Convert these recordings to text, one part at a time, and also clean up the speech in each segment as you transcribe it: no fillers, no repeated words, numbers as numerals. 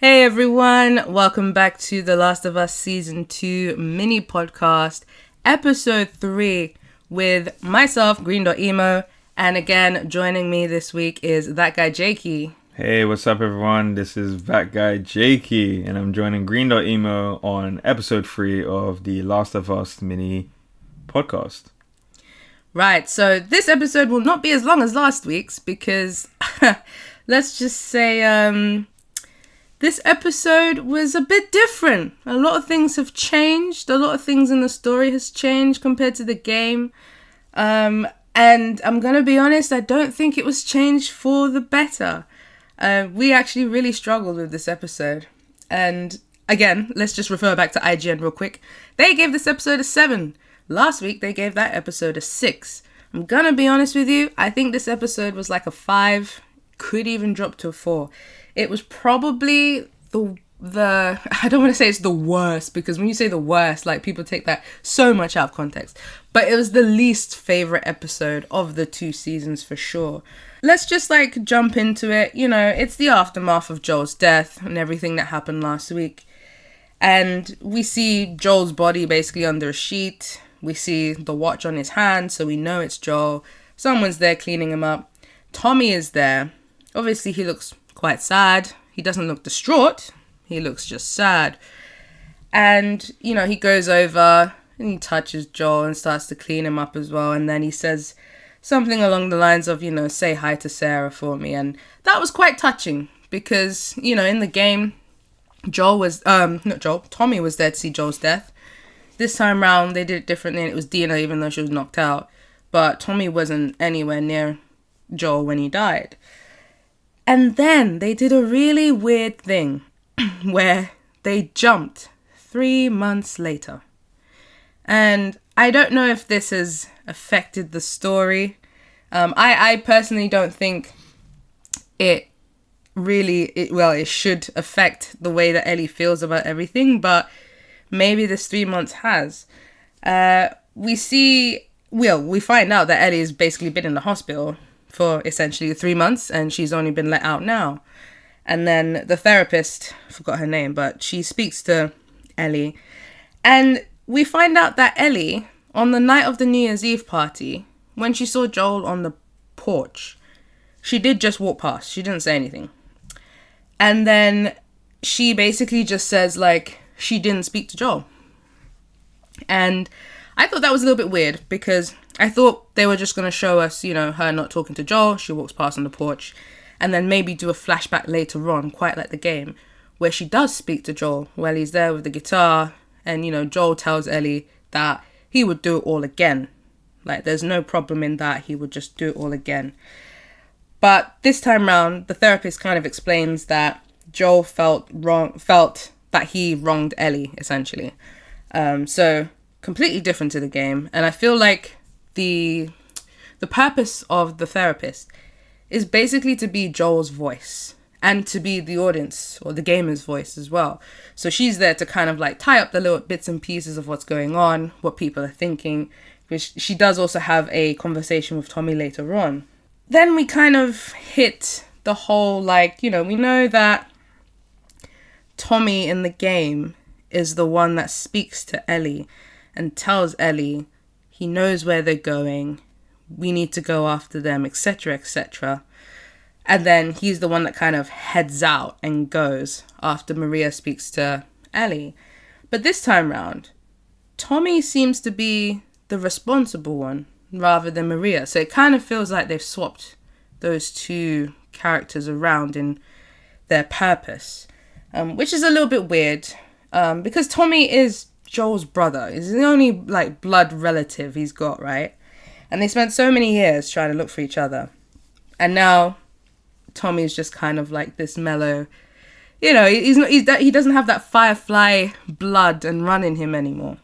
Hey everyone, welcome back to The Last of Us Season 2 mini podcast, episode 3 with myself, GreendotEmo, and again, joining me this week is that guy Jakey. Hey, what's up everyone? This is that guy Jakey, and I'm joining GreendotEmo on episode 3 of The Last of Us mini podcast. Right, so this episode will not be as long as last week's because, let's just say, this episode was a bit different. A lot of things have changed. A lot of things in the story has changed compared to the game. And I'm going to be honest, I don't think it was changed for the better. We actually really struggled with this episode. And again, let's just refer back to IGN real quick. They gave this episode a 7. Last week, they gave that episode a 6. I'm going to be honest with you. I think this episode was like a 5. Could even drop to a 4. It was probably the I don't want to say it's the worst, because when you say the worst, like, people take that so much out of context. But it was the least favorite episode of the 2 seasons for sure. Let's just like jump into it. You know, it's the aftermath of Joel's death and everything that happened last week. And we see Joel's body basically under a sheet. We see the watch on his hand, so we know it's Joel. Someone's there cleaning him up. Tommy is there. Obviously, he looks quite sad. He doesn't look distraught. He looks just sad. And, you know, he goes over and he touches Joel and starts to clean him up as well. And then he says something along the lines of, you know, say hi to Sarah for me. And that was quite touching because, you know, in the game, Tommy was there to see Joel's death. This time round, they did it differently, and it was Dina, even though she was knocked out. But Tommy wasn't anywhere near Joel when he died. And then they did a really weird thing where they jumped 3 months later. And I don't know if this has affected the story. I personally don't think it should affect the way that Ellie feels about everything, but maybe this 3 months has. We find out that Ellie has basically been in the hospital for essentially 3 months, and she's only been let out now. And then the therapist, I forgot her name, but she speaks to Ellie. And we find out that Ellie, on the night of the New Year's Eve party, when she saw Joel on the porch, she did just walk past. She didn't say anything. And then she basically just says, like, she didn't speak to Joel. And I thought that was a little bit weird, because I thought they were just going to show us, you know, her not talking to Joel. She walks past on the porch, and then maybe do a flashback later on, quite like the game, where she does speak to Joel while he's there with the guitar. And, you know, Joel tells Ellie that he would do it all again. Like, there's no problem in that. He would just do it all again. But this time round, the therapist kind of explains that Joel felt that he wronged Ellie, essentially. So completely different to the game. And I feel like the purpose of the therapist is basically to be Joel's voice and to be the audience or the gamer's voice as well. So she's there to kind of like tie up the little bits and pieces of what's going on, what people are thinking, which she does also have a conversation with Tommy later on. Then we kind of hit the whole, like, you know, we know that Tommy in the game is the one that speaks to Ellie and tells Ellie he knows where they're going, we need to go after them, etc., etc. And then he's the one that kind of heads out and goes after Maria speaks to Ellie. But this time round, Tommy seems to be the responsible one rather than Maria. So it kind of feels like they've swapped those two characters around in their purpose, which is a little bit weird, because Tommy is Joel's brother. He's the only, like, blood relative he's got, right? And they spent so many years trying to look for each other. And now Tommy's just kind of like this mellow, you know, he doesn't have that Firefly blood and run in him anymore.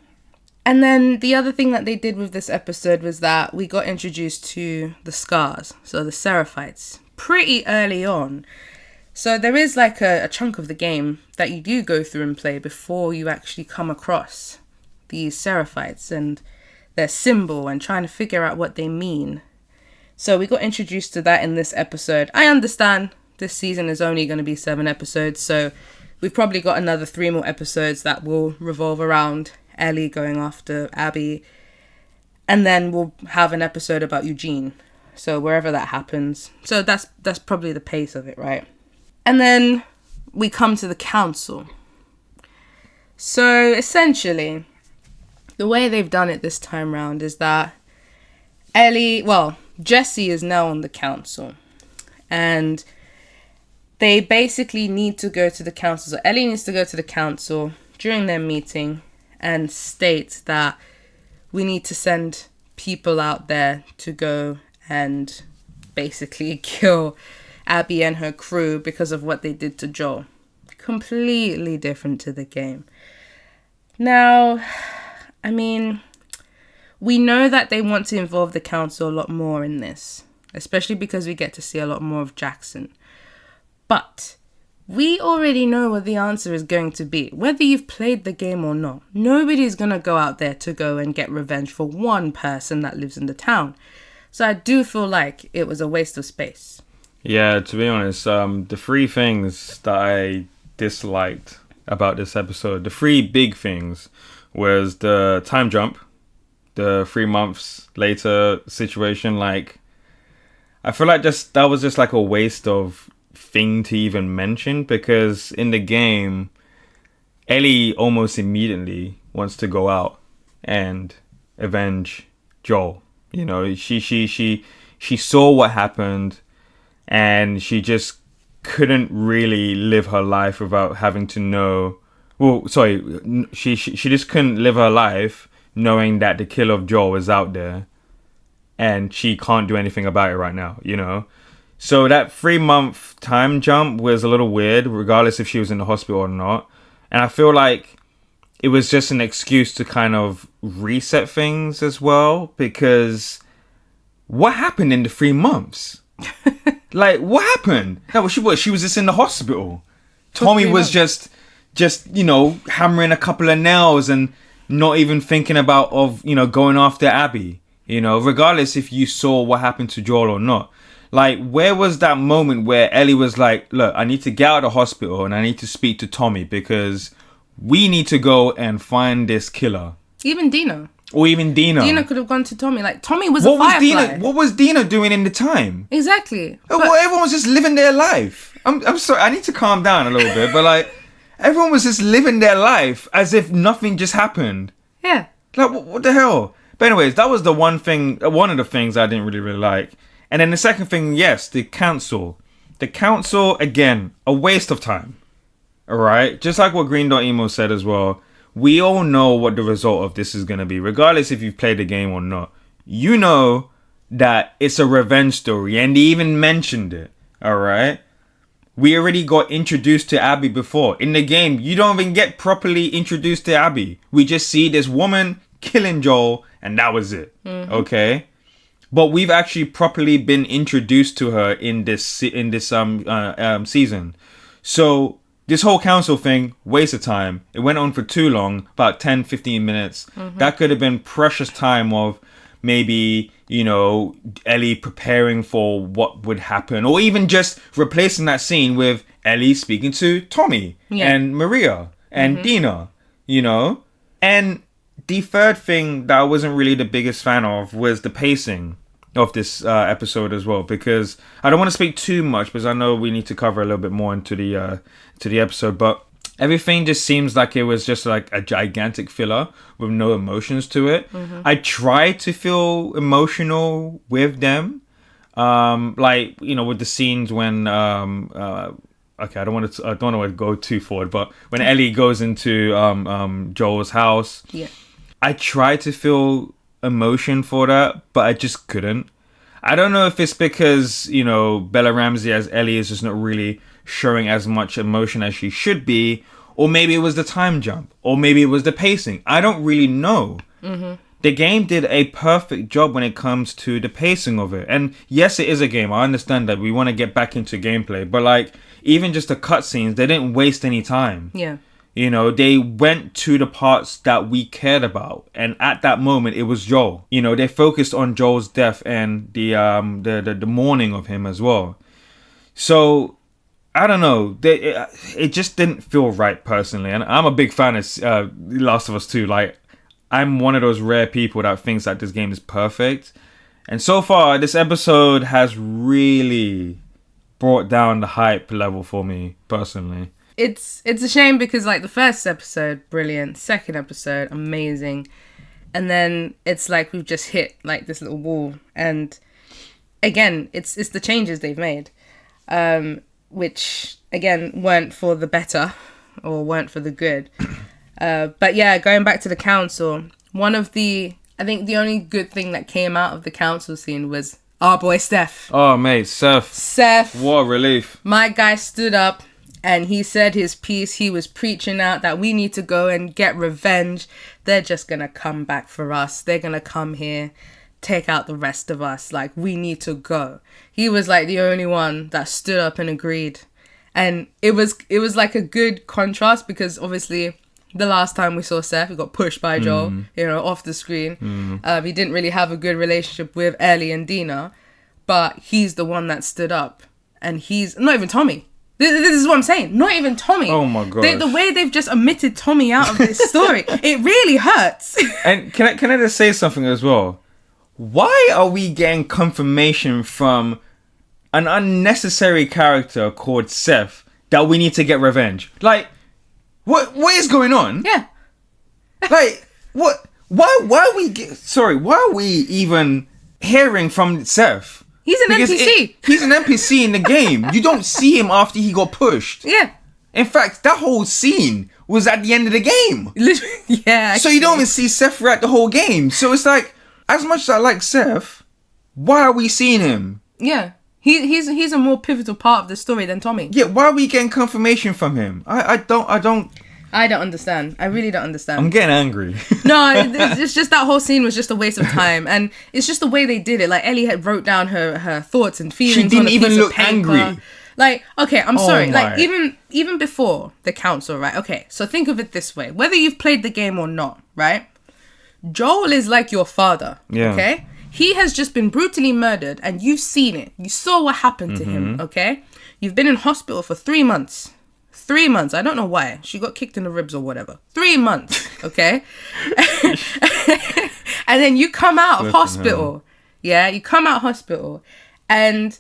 And then the other thing that they did with this episode was that we got introduced to the scars, so the Seraphites, pretty early on. So there is like a chunk of the game that you do go through and play before you actually come across these Seraphites and their symbol and trying to figure out what they mean. So we got introduced to that in this episode. I understand this season is only going to be 7 episodes, so we've probably got another 3 more episodes that will revolve around Ellie going after Abby. And then we'll have an episode about Eugene. So wherever that happens. So that's probably the pace of it, right? And then we come to the council. So essentially, the way they've done it this time round is that Jesse is now on the council. And they basically need to go to the council. So Ellie needs to go to the council during their meeting and state that we need to send people out there to go and basically kill Abby and her crew because of what they did to Joel. Completely different to the game. Now, I mean, we know that they want to involve the council a lot more in this, especially because we get to see a lot more of Jackson. But we already know what the answer is going to be. Whether you've played the game or not, nobody's going to go out there to go and get revenge for one person that lives in the town. So I do feel like it was a waste of space. Yeah, to be honest, the 3 things that I disliked about this episode, the 3 big things, was the time jump, the 3 months later situation. Like, I feel like that was just like a waste of thing to even mention, because in the game, Ellie almost immediately wants to go out and avenge Joel. You know, she saw what happened, and she just couldn't really live her life without having to know. Well, sorry, she just couldn't live her life knowing that the killer of Joel is out there, and she can't do anything about it right now. You know. So that 3-month time jump was a little weird, regardless if she was in the hospital or not. And I feel like it was just an excuse to kind of reset things as well, because what happened in the 3 months? Like, what happened? No, she was just in the hospital. Tommy was just, you know, hammering a couple of nails and not even thinking about going after Abby, you know, regardless if you saw what happened to Joel or not. Like, where was that moment where Ellie was like, look, I need to get out of the hospital and I need to speak to Tommy because we need to go and find this killer. Even Dina. Or even Dina. Dina could have gone to Tommy. Like, Tommy was a firefly. What was Dina doing in the time? Exactly. Well, everyone was just living their life. I'm sorry, I need to calm down a little bit, but like, everyone was just living their life as if nothing just happened. Yeah. Like, what the hell? But anyways, that was the one of the things I didn't really like. And then the second thing, yes, the council. The council, again, a waste of time. All right? Just like what GreendotEmo said as well, we all know what the result of this is going to be, regardless if you've played the game or not. You know that it's a revenge story, and they even mentioned it. All right? We already got introduced to Abby before. In the game, you don't even get properly introduced to Abby. We just see this woman killing Joel, and that was it. Mm-hmm. Okay? But we've actually properly been introduced to her in this season. So this whole council thing, waste of time. It went on for too long, about 10, 15 minutes. Mm-hmm. That could have been precious time of maybe, you know, Ellie preparing for what would happen. Or even just replacing that scene with Ellie speaking to Tommy and Maria and Dina, you know. And the third thing that I wasn't really the biggest fan of was the pacing of this episode as well, because I don't want to speak too much because I know we need to cover a little bit more into the episode, but everything just seems like it was just like a gigantic filler with no emotions to it. Mm-hmm. I tried to feel emotional with them, like, you know, with the scenes when okay, I don't want to go too forward, but when Ellie goes into Joel's house, I tried to feel emotion for that, but I just couldn't. I don't know if it's because, you know, Bella Ramsey as Ellie is just not really showing as much emotion as she should be, or maybe it was the time jump, or maybe it was the pacing. I don't really know. Mm-hmm. The game did a perfect job when it comes to the pacing of it. And yes, it is a game. I understand that we want to get back into gameplay, but like, even just the cutscenes, they didn't waste any time. Yeah. You know, they went to the parts that we cared about. And at that moment, it was Joel. You know, they focused on Joel's death and the mourning of him as well. So I don't know. It just didn't feel right personally, and I'm a big fan of Last of Us 2. Like, I'm one of those rare people that thinks that this game is perfect, and so far this episode has really brought down the hype level for me personally. It's a shame because like the first episode, brilliant. Second episode, amazing, and then it's like we've just hit like this little wall, and again, it's the changes they've made. Which again weren't for the better or weren't for the good. But yeah, going back to the council, I think the only good thing that came out of the council scene was our boy Steph. Oh mate, Seth. What a relief. My guy stood up and he said his piece. He was preaching out that we need to go and get revenge. They're just gonna come back for us. They're gonna come here, take out the rest of us. Like, we need to go. He was like the only one that stood up and agreed, and it was like a good contrast because obviously the last time we saw Seth, he got pushed by Joel, off the screen. He didn't really have a good relationship with Ellie and Dina, but he's the one that stood up, and he's not even Tommy. This is what I'm saying. Not even Tommy. Oh my god! The way they've just omitted Tommy out of this story, it really hurts. And can I just say something as well? Why are we getting confirmation from an unnecessary character called Seth that we need to get revenge? Like, what is going on? Yeah. Like, what? Why are we even hearing from Seth? He's an NPC. He's an NPC in the game. You don't see him after he got pushed. Yeah. In fact, that whole scene was at the end of the game. Yeah. So you don't even see Seth throughout the whole game. So it's like, as much as I like Seth, why are we seeing him? Yeah. He's a more pivotal part of the story than Tommy. Yeah, why are we getting confirmation from him? I don't understand. I really don't understand. I'm getting angry. No, it's just that whole scene was just a waste of time, and it's just the way they did it. Like, Ellie had wrote down her thoughts and feelings. She didn't on a even piece look of paper. angry. Like, okay, I'm sorry. my. Like, even before the council, right? Okay, so think of it this way: whether you've played the game or not, right? Joel is like your father. Yeah. Okay. He has just been brutally murdered, and you've seen it. You saw what happened to him. Okay. You've been in hospital for 3 months. 3 months. I don't know why. She got kicked in the ribs or whatever. 3 months. Okay. And then you come out of hospital. Yeah. You come out of hospital. And,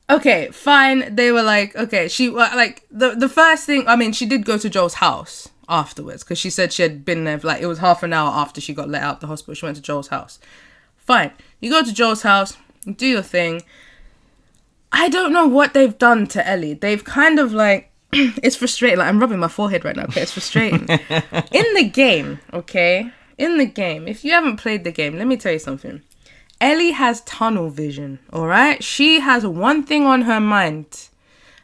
okay, fine. They were like, okay, the first thing, I mean, she did go to Joel's house afterwards because she said she had been there for, like, it was half an hour after she got let out of the hospital. She went to Joel's house. Fine. You go to Joel's house, you do your thing. I don't know what they've done to Ellie. They've kind of like, it's frustrating. Like, I'm rubbing my forehead right now. Okay, it's frustrating. In the game, if you haven't played the game, let me tell you something. Ellie has tunnel vision, all right? She has one thing on her mind,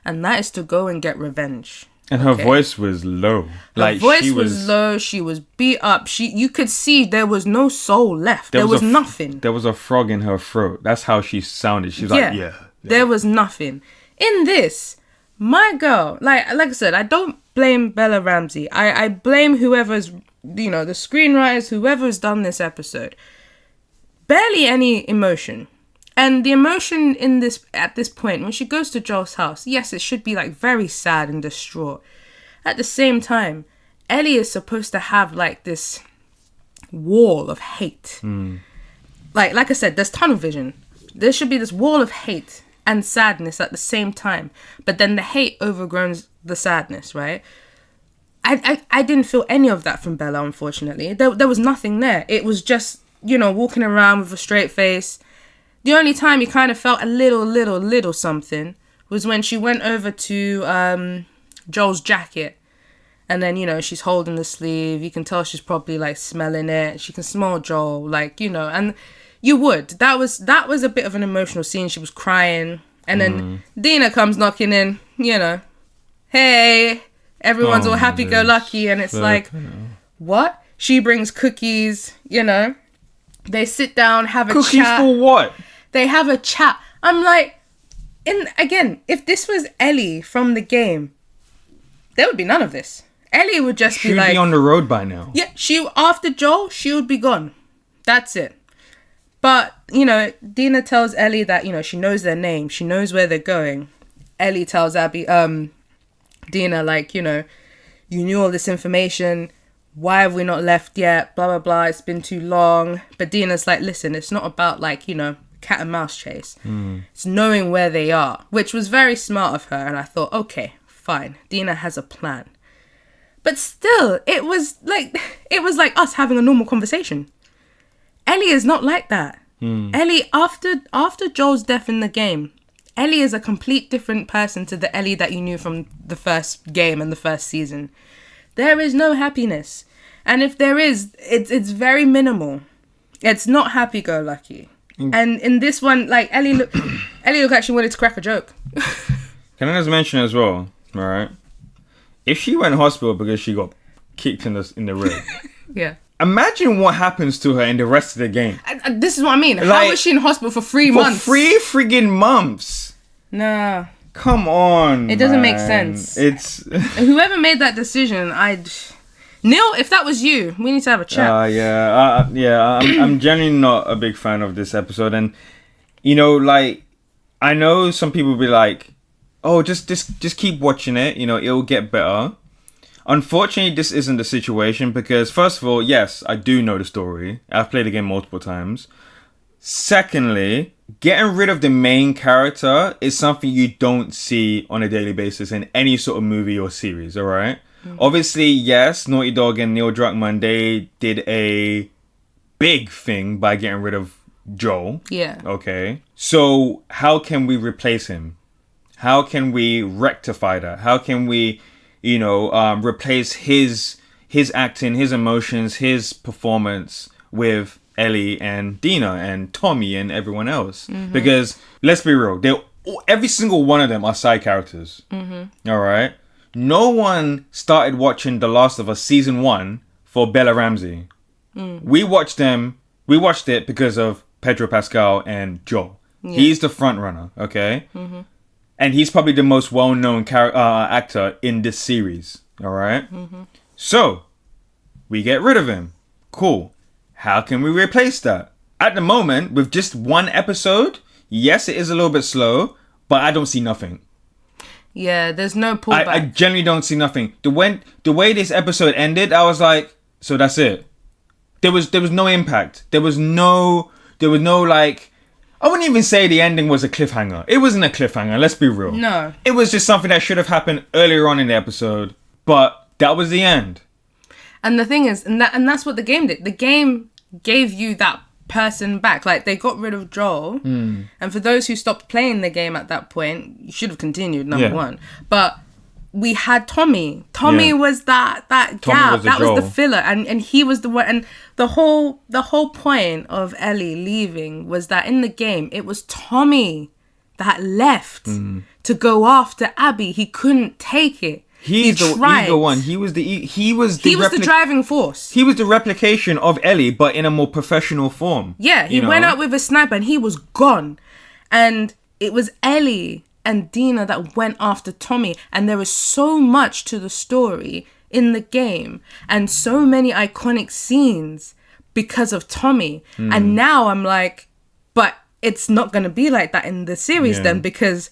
and that is to go and get revenge. And her voice was low. Her voice was low. She was beat up. You could see there was no soul left. There was nothing. There was a frog in her throat. That's how she sounded. She's like, yeah. There was nothing. In this, my girl, like I said, I don't blame Bella Ramsey. I blame whoever's, the screenwriters, whoever's done this episode. Barely any emotion. And the emotion at this point, when she goes to Joel's house, yes, it should be like very sad and distraught. At the same time, Ellie is supposed to have like this wall of hate. Like I said, there's tunnel vision. There should be this wall of hate and sadness at the same time. But then the hate overgrows the sadness, right? I didn't feel any of that from Bella, unfortunately. There was nothing there. It was just, walking around with a straight face. The only time you kind of felt a little something was when she went over to Joel's jacket. And then, she's holding the sleeve. You can tell she's probably, like, smelling it. She can smell Joel, like, and you would. That was a bit of an emotional scene. She was crying. And then Dina comes knocking in, hey, everyone's all happy-go-lucky. And it's like, what? She brings cookies, They sit down, have a chat. Cookies for what? They have a chat. I'm like, if this was Ellie from the game, there would be none of this. Ellie would just be like... She'd be on the road by now. Yeah, after Joel, she would be gone. That's it. But, Dina tells Ellie that, she knows their name. She knows where they're going. Ellie tells Dina, like, you know, you knew all this information. Why have we not left yet? Blah, blah, blah. It's been too long. But Dina's like, listen, it's not about, like, you know, cat and mouse chase. It's knowing where they are, which was very smart of her. And I thought, okay, fine. Dina has a plan. But still, it was like us having a normal conversation. Ellie is not like that. Ellie, after Joel's death in the game, Ellie is a complete different person to the Ellie that you knew from the first game and the first season. There is no happiness. And if there is, it's very minimal. It's not happy-go-lucky. And in this one, like, Ellie look actually wanted to crack a joke. Can I just mention as well, all right? If she went to hospital because she got kicked in the rib, Yeah. imagine what happens to her in the rest of the game. This is what I mean. How Like, was she in hospital for 3 months? For 3 friggin' months. Nah. Come on, It doesn't make man. sense. It's... Whoever made that decision, Neil, if that was you, we need to have a chat. I'm genuinely not a big fan of this episode. And, you know, like, I know some people will be like, oh, just keep watching it. You know, it'll get better. Unfortunately, this isn't the situation because, first of all, yes, I do know the story. I've played the game multiple times. Secondly, getting rid of the main character is something you don't see on a daily basis in any sort of movie or series, all right? Obviously, yes, Naughty Dog and Neil Druckmann, they did a big thing by getting rid of Joel. Yeah. Okay. So how can we replace him? How can we rectify that? How can we, you know, replace his acting, his emotions, his performance with Ellie and Dina and Tommy and everyone else? Because let's be real, every single one of them are side characters. All right. No one started watching The Last of Us season 1 for Bella Ramsey. We watched it because of Pedro Pascal and Joel. Yeah. He's the front runner, okay? And he's probably the most well-known actor in this series, all right? So, we get rid of him. Cool. How can we replace that? At the moment, with just one episode, yes, it is a little bit slow, but I don't see nothing. Yeah, there's no pullback. I generally don't see nothing. The way this episode ended, I was like, so that's it. There was no impact. There was no like, I wouldn't even say the ending was a cliffhanger. It wasn't a cliffhanger, let's be real. No. It was just something that should have happened earlier on in the episode, but that was the end. And the thing is, and that's what the game did. The game gave you that person back. Like, they got rid of Joel. And for those who stopped playing the game at that point, you should have continued, number one. But we had Tommy. Tommy was that gap. That was the filler. And he was the one. And the whole point of Ellie leaving was that in the game, it was Tommy that left to go after Abby. He couldn't take it. He's the one. He was the driving force. He was the replication of Ellie, but in a more professional form. Yeah, he went out with a sniper and he was gone. And it was Ellie and Dina that went after Tommy. And there was so much to the story in the game and so many iconic scenes because of Tommy. And now I'm like, but it's not going to be like that in the series then, because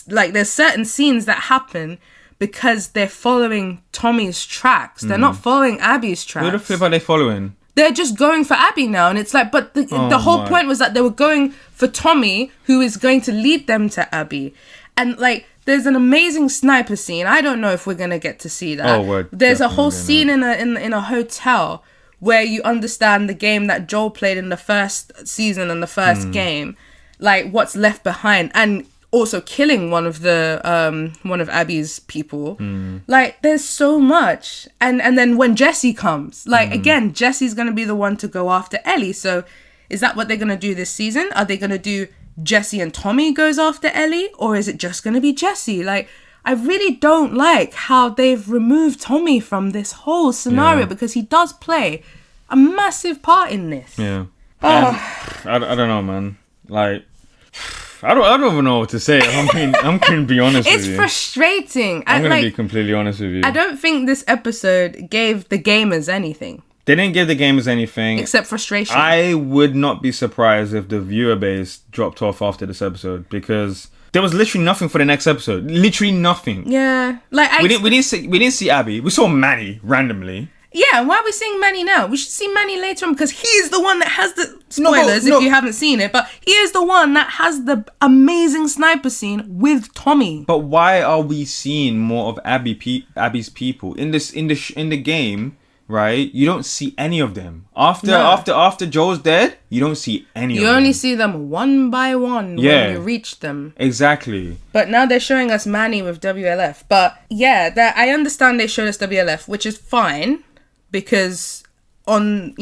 like there's certain scenes that happen because they're following Tommy's tracks. They're not following Abby's tracks. Who the flip are they following? They're just going for Abby now. And it's like, but the whole point was that they were going for Tommy, who is going to lead them to Abby. And like, there's an amazing sniper scene. I don't know if we're going to get to see that. There's a whole scene in a hotel where you understand the game that Joel played in the first season and the first game. Like, what's left behind. And also killing one of Abby's people. Like, there's so much. And then when Jesse comes, like, again, Jesse's going to be the one to go after Ellie. So is that what they're going to do this season? Are they going to do Jesse and Tommy goes after Ellie? Or is it just going to be Jesse? Like, I really don't like how they've removed Tommy from this whole scenario because he does play a massive part in this. Yeah. I don't know, man. Like, I don't even know what to say. I'm going to be honest with you. It's frustrating. I'm going to be completely honest with you. I don't think this episode gave the gamers anything. They didn't give the gamers anything. Except frustration. I would not be surprised if the viewer base dropped off after this episode, because there was literally nothing for the next episode. Literally nothing. Yeah. Like we didn't see Abby. We saw Manny randomly. Yeah, why are we seeing Manny now? We should see Manny later on, because he is the one that has the... Spoilers if you haven't seen it, but he is the one that has the amazing sniper scene with Tommy. But why are we seeing more of Abby's people in the game? Right, you don't see any of them after Joel's dead. You don't see any. You only see them one by one when you reach them. Exactly. But now they're showing us Manny with WLF. But yeah, I understand they showed us WLF, which is fine, because Ellie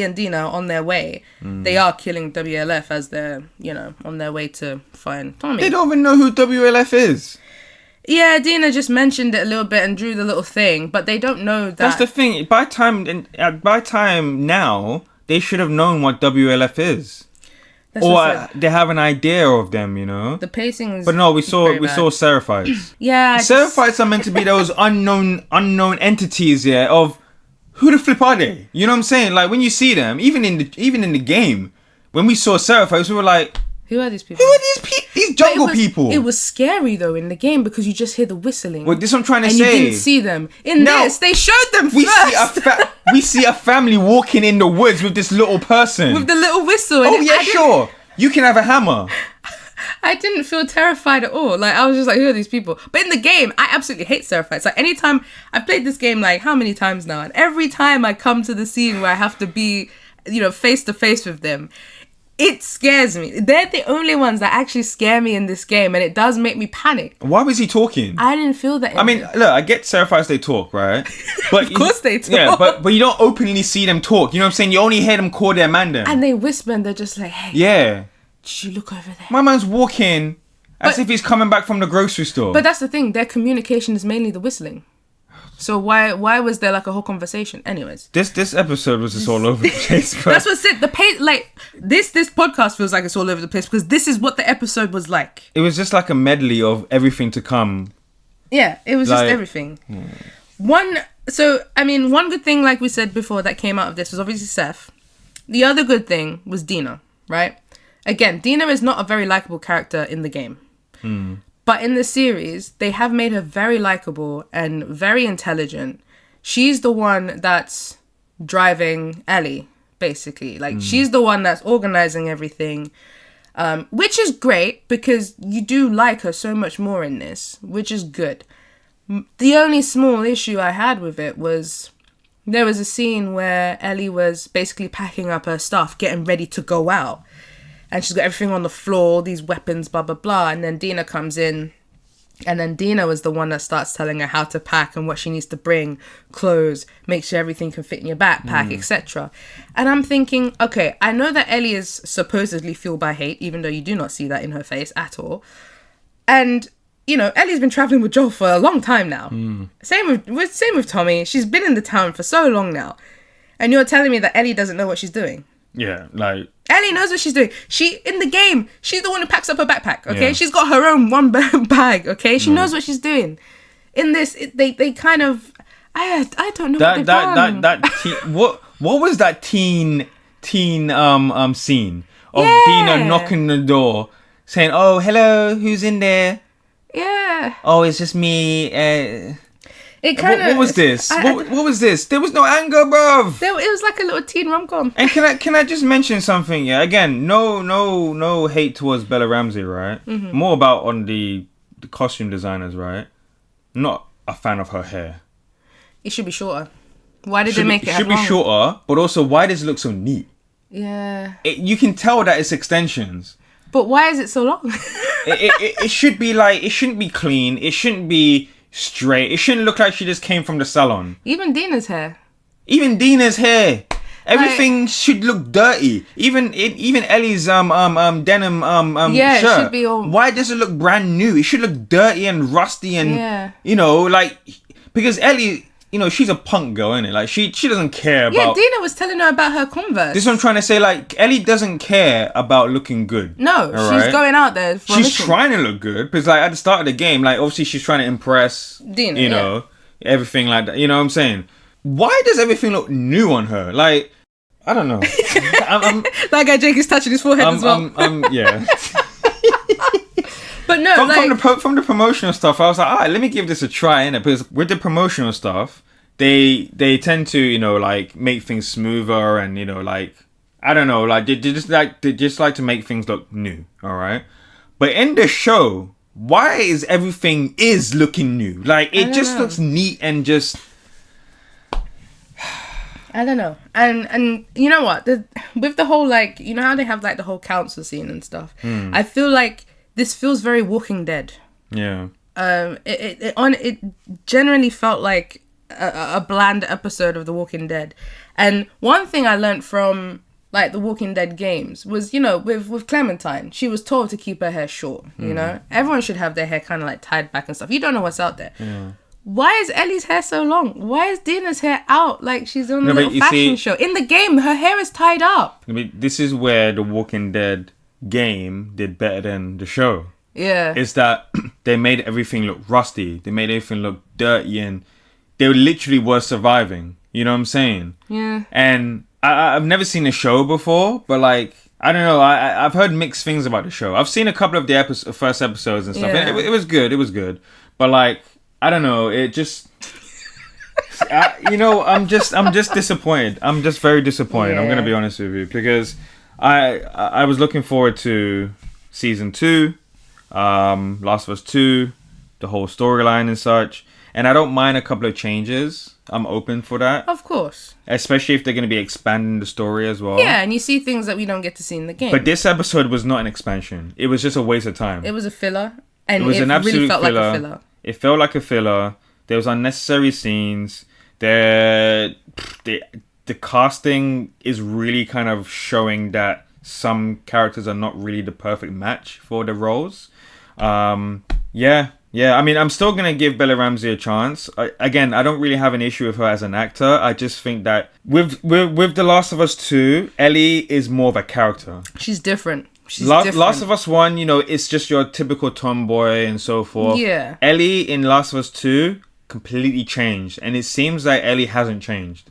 and Dina on their way, they are killing WLF as they're on their way to find Tommy. They don't even know who WLF is. Yeah, Dina just mentioned it a little bit and drew the little thing, but they don't know that. That's the thing. By time now, they should have known what WLF is, or they have an idea of them. The pacing is. But no, we saw Seraphites. Yeah, Seraphites are meant to be those unknown entities. Yeah, of who the flip are they? You know what I'm saying? Like when you see them, even in the game, when we saw Seraphites, we were like, who are these people? Who are these jungle people? It was scary though in the game, because you just hear the whistling. Well, this is what I'm trying to say. And you didn't see them. This, they showed them first. We see a family walking in the woods with this little person. With the little whistle. Oh, yeah, sure. You can have a hammer. I didn't feel terrified at all. Like, I was just like, who are these people? But in the game, I absolutely hate Seraphites. Like, anytime... I've played this game, like, how many times now? And every time I come to the scene where I have to be, face to face with them... It scares me. They're the only ones that actually scare me in this game, and it does make me panic. Why was he talking? I didn't feel that. Look, I get Seraphites, they talk, right? But of course they talk. Yeah, but you don't openly see them talk. You know what I'm saying? You only hear them call their man them. And they whisper, and they're just like, hey. Yeah. Did you look over there? My man's walking as if he's coming back from the grocery store. But that's the thing. Their communication is mainly the whistling. So why was there like a whole conversation? Anyways, this episode was just all over the place. But that's what's it. The pace, like this podcast feels like it's all over the place, because this is what the episode was like. It was just like a medley of everything to come. Yeah, it was just everything. One good thing, like we said before, that came out of this was obviously Seth. The other good thing was Dina, right? Again, Dina is not a very likable character in the game. But in the series, they have made her very likable and very intelligent. She's the one that's driving Ellie, basically. Like, she's the one that's organizing everything, which is great, because you do like her so much more in this, which is good. The only small issue I had with it was there was a scene where Ellie was basically packing up her stuff, getting ready to go out. And she's got everything on the floor, these weapons, blah, blah, blah. And then Dina comes in. And then Dina was the one that starts telling her how to pack and what she needs to bring, clothes, make sure everything can fit in your backpack, etc. And I'm thinking, okay, I know that Ellie is supposedly fueled by hate, even though you do not see that in her face at all. And, Ellie's been traveling with Joel for a long time now. Same with Tommy. She's been in the town for so long now. And you're telling me that Ellie doesn't know what she's doing. Yeah, like... Ellie knows what she's doing. In the game, she's the one who packs up her backpack, okay? Yeah. She's got her own one bag, okay? She knows what she's doing. In this, they kind of... I don't know what they've done. What was that teen scene of Dina knocking the door, saying, oh, hello, who's in there? Yeah. Oh, it's just me, What was this? What was this? There was no anger, bruv. It was like a little teen rom-com. And can I just mention something? Yeah, again, no hate towards Bella Ramsey, right? Mm-hmm. More about on the costume designers, right? Not a fan of her hair. It should be shorter. Why did they make it? Should be shorter, but also why does it look so neat? Yeah. You can tell that it's extensions. But why is it so long? it should be like, it shouldn't be clean. It shouldn't be straight. It shouldn't look like she just came from the salon. Even Dina's hair. Everything should look dirty. Even Ellie's denim shirt. It should be all... Why does it look brand new? It should look dirty and rusty and because Ellie, she's a punk girl, innit? Like she doesn't care about... Yeah, Dina was telling her about her Converse. This is what I'm trying to say. Like, Ellie doesn't care about looking good. No, she's going out there for She's trying to look good. Because, like, at the start of the game, like, obviously she's trying to impress... Dina, everything like that. You know what I'm saying? why does everything look new on her? Like, I don't know. That guy Jake is touching his forehead as well. Yeah. But no, from the promotional stuff, I was like, let me give this a try, innit? Because with the promotional stuff, they tend to, you know, like make things smoother and, you know, like, I don't know, like they just like to make things look new, all right? But in the show, why is everything looking new? Like, it just looks neat and just... I don't know. And you know what? With the whole, like, you know how they have, like, the whole council scene and stuff? I feel like this feels very Walking Dead. Yeah. It generally felt like a bland episode of The Walking Dead. And one thing I learned from, like, The Walking Dead games was, you know, with Clementine, she was told to keep her hair short, you know? Everyone should have their hair kind of, like, tied back and stuff. You don't know what's out there. Yeah. Why is Ellie's hair so long? Why is Dina's hair out like she's on a little fashion show? In the game, her hair is tied up. I mean, this is where The Walking Dead game did better than the show. Yeah. It's that they made everything look rusty. They made everything look dirty, and they literally were surviving. You know what I'm saying? Yeah. And I've never seen the show before, but, like, I don't know. I've heard mixed things about the show. I've seen a couple of the first episodes and stuff. Yeah. And it was good. It was good. But, like, I don't know. It just, you know, I'm just disappointed. I'm just very disappointed. Yeah. I'm gonna be honest with you, because I was looking forward to season 2, Last of Us 2, the whole storyline and such. And I don't mind a couple of changes. I'm open for that. Of course. Especially if they're going to be expanding the story as well. Yeah, and you see things that we don't get to see in the game. But this episode was not an expansion. It was just a waste of time. It was a filler. And it was an absolute really felt filler. like a filler. It felt like a filler. There was unnecessary scenes. The casting is really kind of showing that some characters are not really the perfect match for the roles. Yeah. I mean, I'm still going to give Bella Ramsey a chance. I don't really have an issue with her as an actor. I just think that with The Last of Us 2, Ellie is more of a character. She's different. Different. Last of Us 1, you know, it's just your typical tomboy and so forth. Yeah. Ellie in Last of Us 2 completely changed. And it seems like Ellie hasn't changed.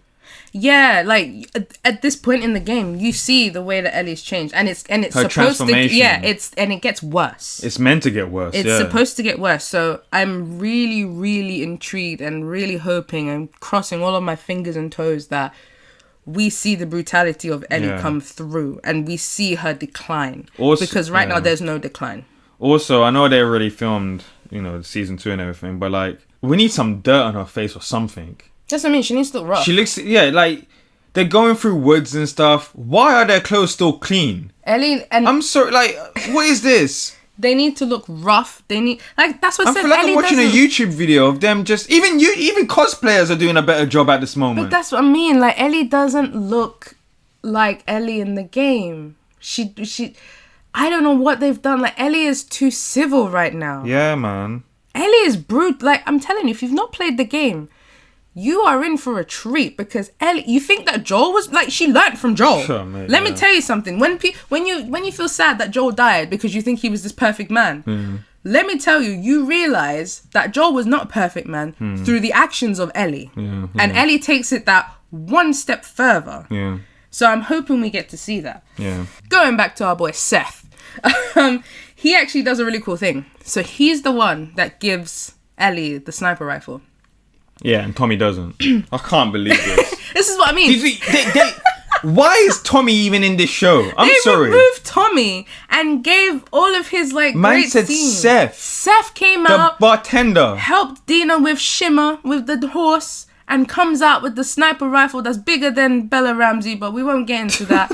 Yeah, like at this point in the game, you see the way that Ellie's changed, and it's her supposed transformation. and it gets worse. It's meant to get worse. It's supposed to get worse. So I'm really, really intrigued and really hoping and crossing all of my fingers and toes that we see the brutality of Ellie come through, and we see her decline. Also, because right now there's no decline. Also, I know they already filmed, you know, season 2 and everything, but, like, we need some dirt on her face or something. That's what I mean. She needs to look rough. She looks, like, they're going through woods and stuff. Why are their clothes still clean? Ellie and... I'm sorry, like, what is this? They need to look rough. They need... Like, that's what I feel like I'm watching a YouTube video of them just... Even cosplayers are doing a better job at this moment. But that's what I mean. Like, Ellie doesn't look like Ellie in the game. She... I don't know what they've done. Like, Ellie is too civil right now. Yeah, man. Ellie is brute. Like, I'm telling you, if you've not played the game... You are in for a treat, because Ellie, you think that Joel was like, she learnt from Joel. Sure, mate, Let me tell you something. When you feel sad that Joel died because you think he was this perfect man, let me tell you, you realize that Joel was not a perfect man through the actions of Ellie. And Ellie takes it that one step further. Yeah. So I'm hoping we get to see that. Yeah. Going back to our boy Seth, he actually does a really cool thing. So he's the one that gives Ellie the sniper rifle. Yeah, and Tommy doesn't. I can't believe this. This is what I mean. Why is Tommy even in this show? I'm sorry. They removed Tommy and gave all of his, like, Man great said scenes. Seth came out. The bartender. Helped Dina with Shimmer, with the horse, and comes out with the sniper rifle that's bigger than Bella Ramsey, but we won't get into that.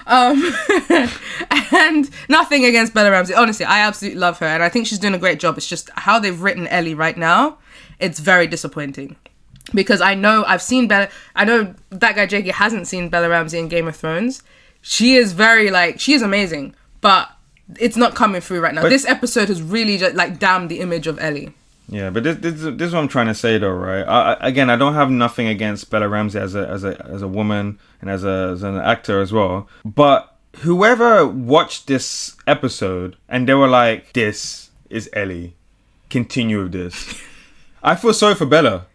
And nothing against Bella Ramsey. Honestly, I absolutely love her, and I think she's doing a great job. It's just how they've written Ellie right now. It's very disappointing, because I know I've seen Bella. I know that guy Jakey hasn't seen Bella Ramsey in Game of Thrones. She is she is amazing, but it's not coming through right now. But this episode has really just, like, damned the image of Ellie. Yeah, but this is what I'm trying to say, though, right? I don't have nothing against Bella Ramsey as a woman and as an actor as well. But whoever watched this episode and they were like, "This is Ellie. Continue with this." I feel sorry for Bella.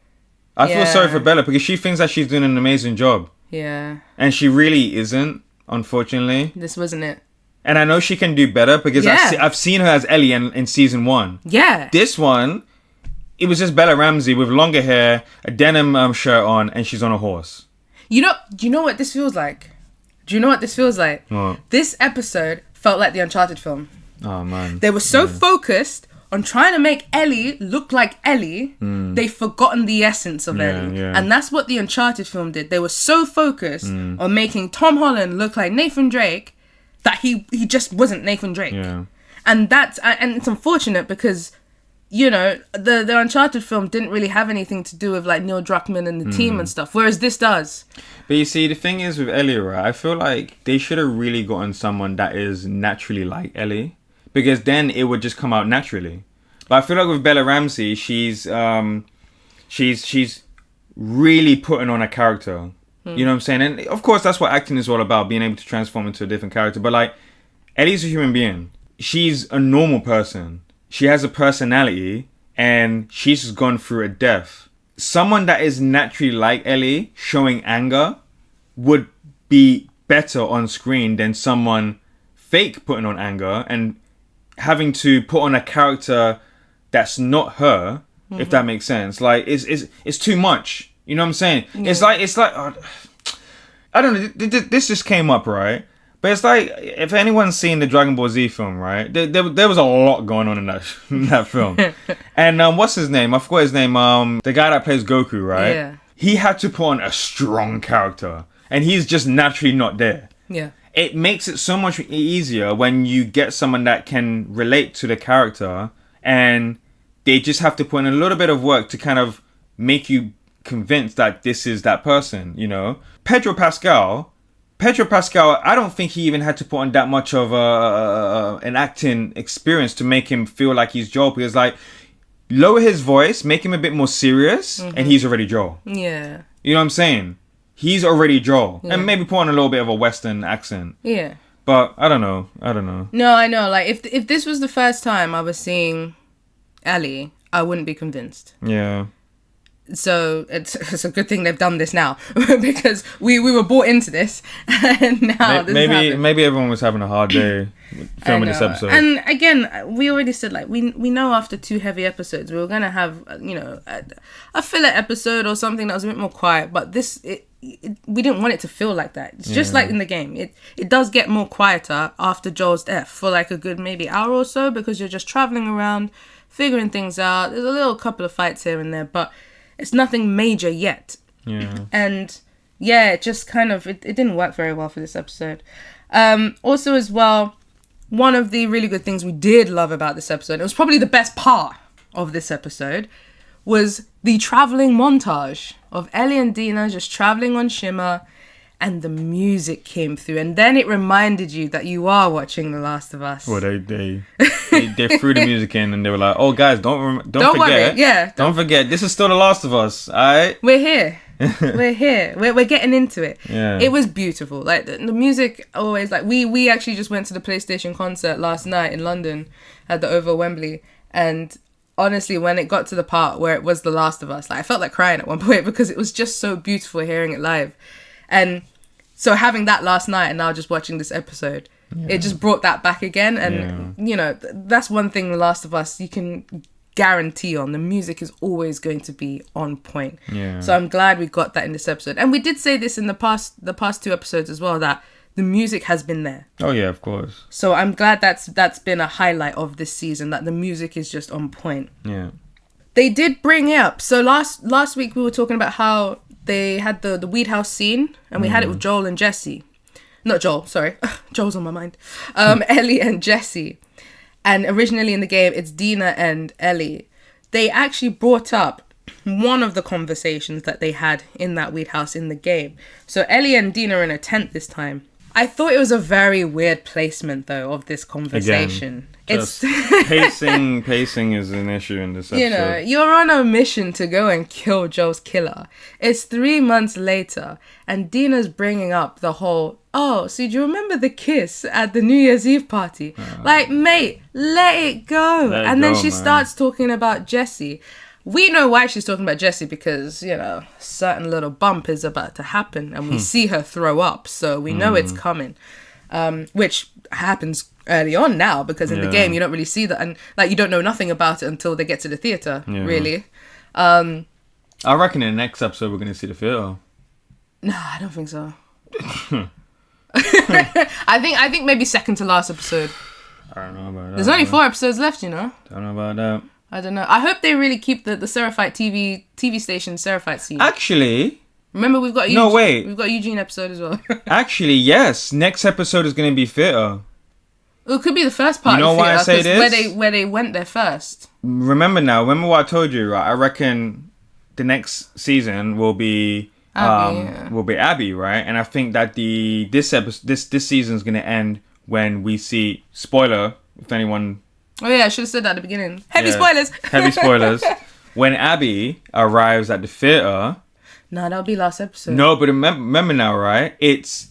I feel Yeah. sorry for Bella because she thinks that she's doing an amazing job. Yeah. And she really isn't, unfortunately. This wasn't it. And I know she can do better because I've seen her as Ellie in season 1. Yeah. This one, it was just Bella Ramsey with longer hair, a denim shirt on, and she's on a horse. Do you know what this feels like? What? This episode felt like the Uncharted film. Oh, man. They were so focused on trying to make Ellie look like Ellie, they've forgotten the essence of Ellie. Yeah. And that's what the Uncharted film did. They were so focused on making Tom Holland look like Nathan Drake that he just wasn't Nathan Drake. Yeah. And it's unfortunate because, you know, the Uncharted film didn't really have anything to do with like Neil Druckmann and the team and stuff, whereas this does. But you see, the thing is with Ellie, right? I feel like they should have really gotten someone that is naturally like Ellie, because then it would just come out naturally. But I feel like with Bella Ramsey, she's really putting on a character. You know what I'm saying? And of course, that's what acting is all about, being able to transform into a different character. But like, Ellie's a human being. She's a normal person. She has a personality, and she's just gone through a death. Someone that is naturally like Ellie showing anger would be better on screen than someone fake putting on anger and having to put on a character that's not her, if that makes sense. Like, it's too much. You know what I'm saying? Yeah. It's like I don't know. This just came up, right? But it's like, if anyone's seen the Dragon Ball Z film, right? There was a lot going on in that film. And what's his name? I forgot his name. The guy that plays Goku, right? Yeah. He had to put on a strong character, and he's just naturally not there. Yeah. It makes it so much easier when you get someone that can relate to the character, and they just have to put in a little bit of work to kind of make you convinced that this is that person, you know? Pedro Pascal, I don't think he even had to put on that much of an acting experience to make him feel like he's Joel. Because, like, lower his voice, make him a bit more serious, and he's already Joel. Yeah. You know what I'm saying? He's already Joel. Yeah. And maybe put on a little bit of a Western accent. Yeah. But I don't know. No, I know. Like, if this was the first time I was seeing Ellie, I wouldn't be convinced. Yeah. So it's a good thing they've done this now because we were bought into this, and now maybe everyone was having a hard day filming this episode. And again, we already said, like, we know after 2 heavy episodes we were gonna have, you know, a filler episode or something that was a bit more quiet. But this, we didn't want it to feel like that. It's just like in the game. It does get more quieter after Joel's death for like a good maybe hour or so, because you're just traveling around, figuring things out. There's a little couple of fights here and there, but it's nothing major yet. Yeah. And yeah, it just kind of, it didn't work very well for this episode. Also as well, one of the really good things we did love about this episode, it was probably the best part of this episode, was the traveling montage of Ellie and Dina just traveling on Shimmer, and the music came through, and then it reminded you that you are watching The Last of Us. Well, they threw the music in, and they were like, "Oh, guys, don't forget, worry. Yeah, don't forget, this is still The Last of Us, alright? We're here, we're here, we're getting into it." Yeah, it was beautiful. Like the music always, like we actually just went to the PlayStation concert last night in London at the Oval Wembley, and honestly, when it got to the part where it was The Last of Us, like I felt like crying at one point because it was just so beautiful hearing it live. And so having that last night and now just watching this episode, it just brought that back again. And, you know, that's one thing The Last of Us, you can guarantee on. The music is always going to be on point. Yeah. So I'm glad we got that in this episode. And we did say this in the past 2 episodes as well, that the music has been there. Oh, yeah, of course. So I'm glad that's been a highlight of this season, that the music is just on point. Yeah. They did bring it up. So last week we were talking about how they had the weed house scene, and we had it with Joel and Jesse. Not Joel, sorry. Joel's on my mind. Ellie and Jesse. And originally in the game, it's Dina and Ellie. They actually brought up one of the conversations that they had in that weed house in the game. So Ellie and Dina are in a tent this time. I thought it was a very weird placement, though, of this conversation. Again, pacing is an issue in this episode. You know, you're on a mission to go and kill Joel's killer. It's 3 months later, and Dina's bringing up the whole, "Oh, so do you remember the kiss at the New Year's Eve party?" Like, mate, let it go. Then she starts talking about Jesse. we know why she's talking about Jessie, because, you know, a certain little bump is about to happen and we see her throw up. So we know it's coming, which happens early on now, because in the game you don't really see that, and like you don't know nothing about it until they get to the theater, really. I reckon in the next episode we're going to see the theater. No, I don't think so. I think maybe second to last episode. I don't know about that. There's only 4 episodes left, you know. Don't know about that. I don't know. I hope they really keep the Seraphite TV station Seraphite scene. Actually, remember we've got no, wait. We've got Eugene episode as well. Actually, yes. Next episode is going to be theater. It could be the first part. You know of why I say this? Where they went there first. Remember what I told you, right? I reckon the next season will be Abby, right? And I think that this season is going to end when we see, spoiler, if anyone... Oh yeah, I should have said that at the beginning. Heavy spoilers. Heavy spoilers. When Abby arrives at the theater... No, that'll be last episode. No, but remember now, right? It's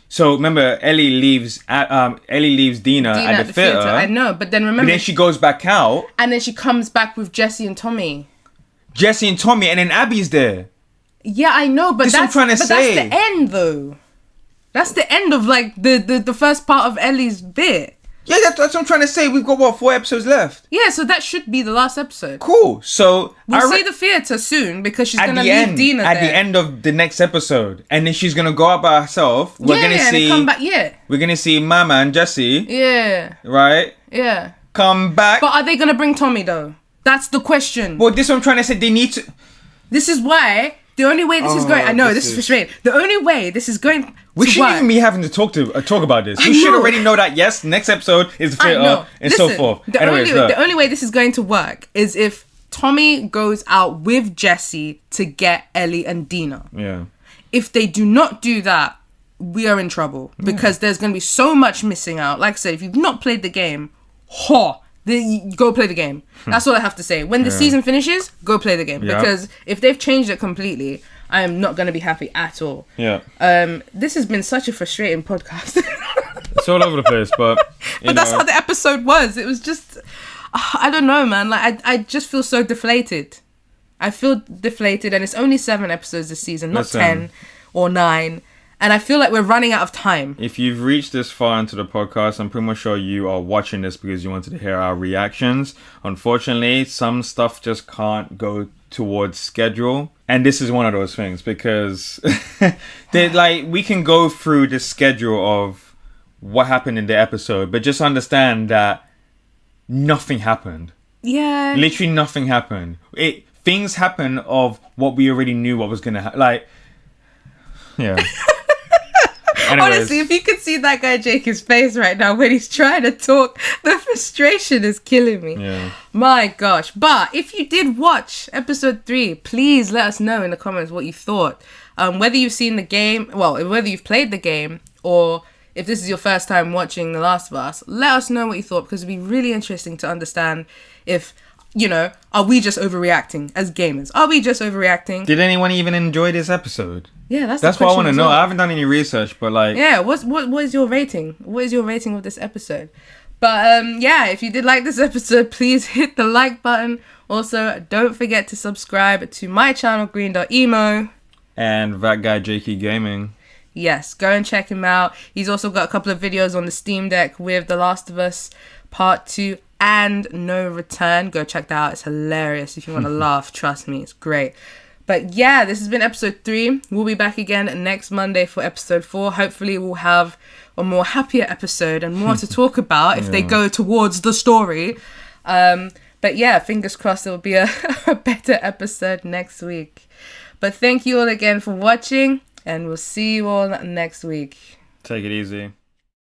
so remember Ellie leaves Dina at the theater. I know, but then remember... But then she goes back out. And then she comes back with Jessie and Tommy. And then Abby's there. Yeah, I know, but that's what I'm trying to say. That's the end, though. That's the end of, like, the first part of Ellie's bit. Yeah, that's what I'm trying to say. We've got, 4 episodes left? Yeah, so that should be the last episode. Cool. So... We'll see the theatre soon, because she's going to leave Dina there. At the end of the next episode. And then she's going to go out by herself. We're going to see... come back, We're going to see Mama and Jessie. Yeah. Right? Yeah. Come back. But are they going to bring Tommy, though? That's the question. Well, this is what I'm trying to say. They need to... This is why... The only way this is going... I know, this is frustrating. The only way this is going... We shouldn't even be having to talk about this. We should already know that, yes, next episode is the theater and so forth. The only way this is going to work is if Tommy goes out with Jessie to get Ellie and Dina. Yeah. If they do not do that, we are in trouble. Because there's going to be so much missing out. Like I said, if you've not played the game, go play the game. That's all I have to say. When the season finishes, go play the game. Yeah. Because if they've changed it completely... I am not going to be happy at all. Yeah. This has been such a frustrating podcast. It's all over the place, but... But that's how the episode was. It was just... I don't know, man. Like, I just feel so deflated. I feel deflated, and it's only 7 episodes this season, not 10 or 9. And I feel like we're running out of time. If you've reached this far into the podcast, I'm pretty much sure you are watching this because you wanted to hear our reactions. Unfortunately, some stuff just can't go towards schedule. And this is one of those things because we can go through the schedule of what happened in the episode, but just understand that nothing happened. Yeah. Literally nothing happened. Things happen of what we already knew what was going to happen. Like, yeah. Anyways. Honestly, if you could see that guy Jake's face right now when he's trying to talk, the frustration is killing me. Yeah. My gosh. But if you did watch episode 3, please let us know in the comments what you thought. Whether you've seen the game, whether you've played the game, or if this is your first time watching The Last of Us, let us know what you thought, because it'd be really interesting to understand if, are we just overreacting as gamers? Are we just overreacting? Did anyone even enjoy this episode? Yeah, that's what I want to know. I haven't done any research, but like... Yeah, what is your rating? What is your rating of this episode? But if you did like this episode, please hit the like button. Also, don't forget to subscribe to my channel, GreendotEmo. And that guy, Jakey Gaming. Yes, go and check him out. He's also got a couple of videos on the Steam Deck with The Last of Us Part 2 and No Return. Go check that out. It's hilarious. If you want to laugh, trust me, it's great. But yeah, this has been episode 3. We'll be back again next Monday for episode 4. Hopefully we'll have a more happier episode and more to talk about if they go towards the story. But yeah, fingers crossed there will be a better episode next week. But thank you all again for watching, and we'll see you all next week. Take it easy.